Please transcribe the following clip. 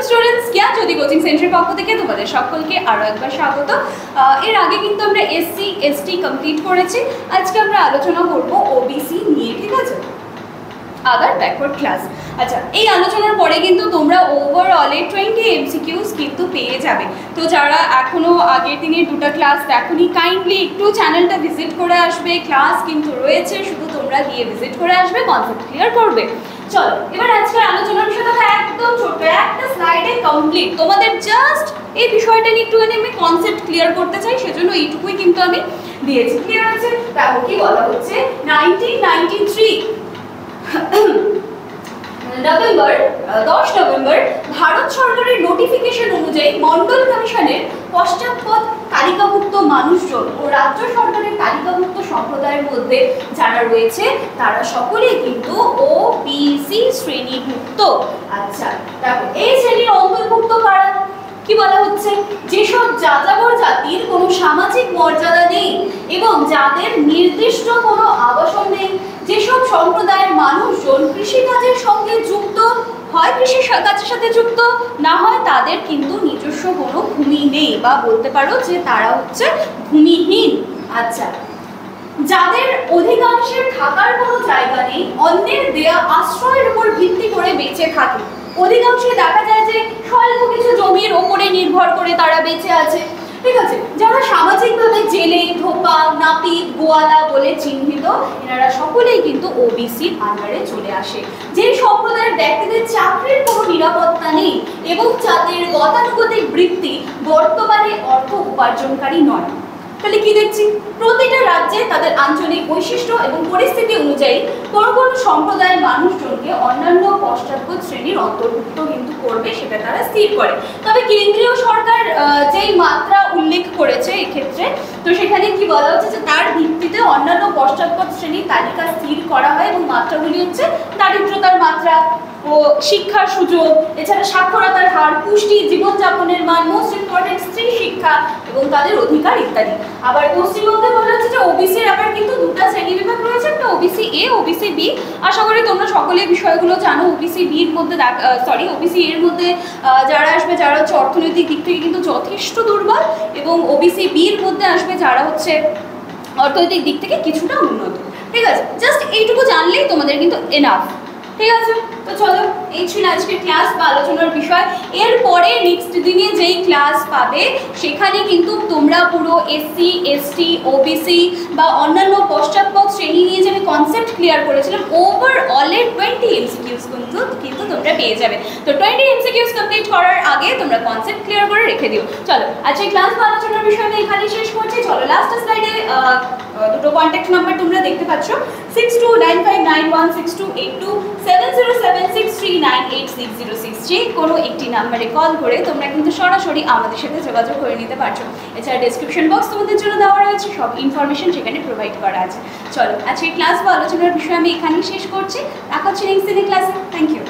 Students, জ্ঞানজ্যোতি coaching সেন্টারের পক্ষ থেকে তোমাদের সকলকে আরও একবার স্বাগত। এর আগে কিন্তু আমরা এসসি এসটি কমপ্লিট করেছি। আজকে আমরা আলোচনা করব ওবিসি নিয়ে, ঠিক আছে, আদার ব্যাকওয়ার্ড ক্লাস। আচ্ছা, এই আলোচনার পরে কিন্তু তোমরা ওভারঅলে 20 এমসিকিউস কিন্তু পেয়ে যাবে। তো যারা এখনও আগের দিনের দুটো ক্লাস দেখোনি, কাইন্ডলি একটু চ্যানেলটা ভিজিট করে আসবে। ক্লাস কিন্তু রয়েছে, শুধু তোমরা গিয়ে ভিজিট করে আসবে, কনসেপ্ট ক্লিয়ার করবে। চলো এবার আজকের আলোচনার বিষয়টা একদম ছোট্ট একটা স্লাইডে কমপ্লিট। তোমাদের জাস্ট এই বিষয়টা নিয়ে একটুখানি আমি কনসেপ্ট ক্লিয়ার করতে চাই, সেজন্য এইটুকুই কিন্তু আমি দিয়েছি। ক্লিয়ার আছে? দেখো কি বলা হচ্ছে, 1993 10 নভেম্বর ভারত সরকারের নোটিফিকেশন অনুযায়ী মন্ডল কমিশনের পশ্চাৎপদ তালিকাভুক্ত মানুষজন ও রাজ্য সরকারের তালিকাভুক্ত সম্প্রদায়ের মধ্যে যারা রয়েছে তারা সকলেই কিন্তু ওবিসি শ্রেণীভুক্ত। আচ্ছা দেখো, এই শ্রেণীর অন্তর্ভুক্ত কারা? কি বলা হচ্ছে, যেসব যাযাবর জাতির কোনো সামাজিক মর্যাদা নেই এবং যাদের নির্দিষ্ট কোনো আবাসন নেই, যেসব সম্প্রদায়ের মানুষজন কৃষিকাজের সঙ্গে যুক্ত, হয় কৃষির কাজের সাথে যুক্ত, না হয় তাদের কিন্তু নিজস্ব কোনো ভূমি নেই, বা বলতে পারো যে তারা হচ্ছে ভূমিহীন। আচ্ছা, যাদের অধিকাংশের থাকার কোনো জায়গা নেই, অন্যের দেয়া আশ্রয়ের উপর ভিত্তি করে বেঁচে থাকে। অধিকাংশে দেখা যায় যে স্বল্প কিছু জমির ওপরে নির্ভর করে তারা বেঁচে আছে, ঠিক আছে। যারা সামাজিকভাবে জেলে, ধোপা, নাপিত, গোয়ালা বলে চিহ্নিত, এনারা সকলেই কিন্তু ওবিসির আন্ডারে চলে আসে। যে সম্প্রদায়ের ব্যক্তিদের চাকরির কোনো নিরাপত্তা নেই এবং যাদের গতানুগতিক বৃত্তি বর্তমানে অর্থ উপার্জনকারী নয়। তাহলে কি দেখছি, প্রতিটা রাজ্যে তাদের আঞ্চলিক বৈশিষ্ট্য এবং পরিস্থিতি অনুযায়ী কোন কোন সম্প্রদায়ের মানুষজনকে অন্যান্য পশ্চাৎপদ শ্রেণীর অন্তর্ভুক্ত কিন্তু করবে, সেটা তারা স্থির করে। তবে কেন্দ্রীয় সরকার যেই মাত্রা উল্লেখ করেছে এক্ষেত্রে, তো সেখানে কি বলা হচ্ছে যে তার ভিত্তিতে অন্যান্য পশ্চাৎপদ শ্রেণীর তালিকা স্থির করা হয় এবং মাত্রাগুলি হচ্ছে দারিদ্রতার মাত্রা ও শিক্ষার সুযোগ, এছাড়া সাক্ষরতার হার, পুষ্টি, জীবনযাপনের মান, মোস্ট ইম্পর্টেন্ট স্ত্রী শিক্ষা এবং তাদের অধিকার ইত্যাদি। আবার পশ্চিমবঙ্গে বলা হচ্ছে যে ওবিসির আবার কিন্তু দুটো শ্রেণী বিভাগ রয়েছে, একটা ওবিসি এ, ওবিসি বি। আশা করি তোমরা সকলে বিষয়গুলো জানো। ওবিসি বির মধ্যে ওবিসি এর মধ্যে যারা আসবে যারা হচ্ছে অর্থনৈতিক দিক থেকে কিন্তু যথেষ্ট দুর্বল, এবং ওবিসি বির মধ্যে আসবে যারা হচ্ছে অর্থনৈতিক দিক থেকে কিছুটা উন্নত, ঠিক আছে। জাস্ট এইটুকু জানলেই তোমাদের কিন্তু এনাফ, ঠিক আছে। তো চলো, এই ছিল আজকের ক্লাস বা আলোচনার বিষয়। এরপরে নেক্সট দিনে যেই ক্লাস পাবে সেখানে কিন্তু তোমরা পুরো এসসি এসটি ওবিসি বা অন্যান্য পশ্চাৎপদ শ্রেণী নিয়ে যে আমি কনসেপ্ট ক্লিয়ার করেছিলাম, ওভারঅলের 20 এমসিকিউস কিন্তু তোমরা পেয়ে যাবে। তো 20 এমসিকিউস কমপ্লিট করার আগে তোমরা কনসেপ্ট ক্লিয়ার করে রেখে দিও। চলো, আজকের ক্লাস বা আলোচনার বিষয় আমি এখানেই শেষ করছি। চলো, লাস্ট স্লাইডে দুটো কন্ট্যাক্ট নাম্বার তোমরা দেখতে পাচ্ছ, 6295916282, 7076398606। যে কোনো একটি নাম্বারে কল করে তোমরা কিন্তু সরাসরি আমাদের সাথে যোগাযোগ করে নিতে পারছো। এছাড়া ডেসক্রিপশন বক্স তোমাদের জন্য দেওয়া রয়েছে, সব ইনফরমেশন সেখানে প্রোভাইড করা আছে। চলো, আজকে ক্লাস বা আলোচনার বিষয় আমি এখানেই শেষ করছি। দেখা হচ্ছে নেক্সট দিনের ক্লাসে। Thank you.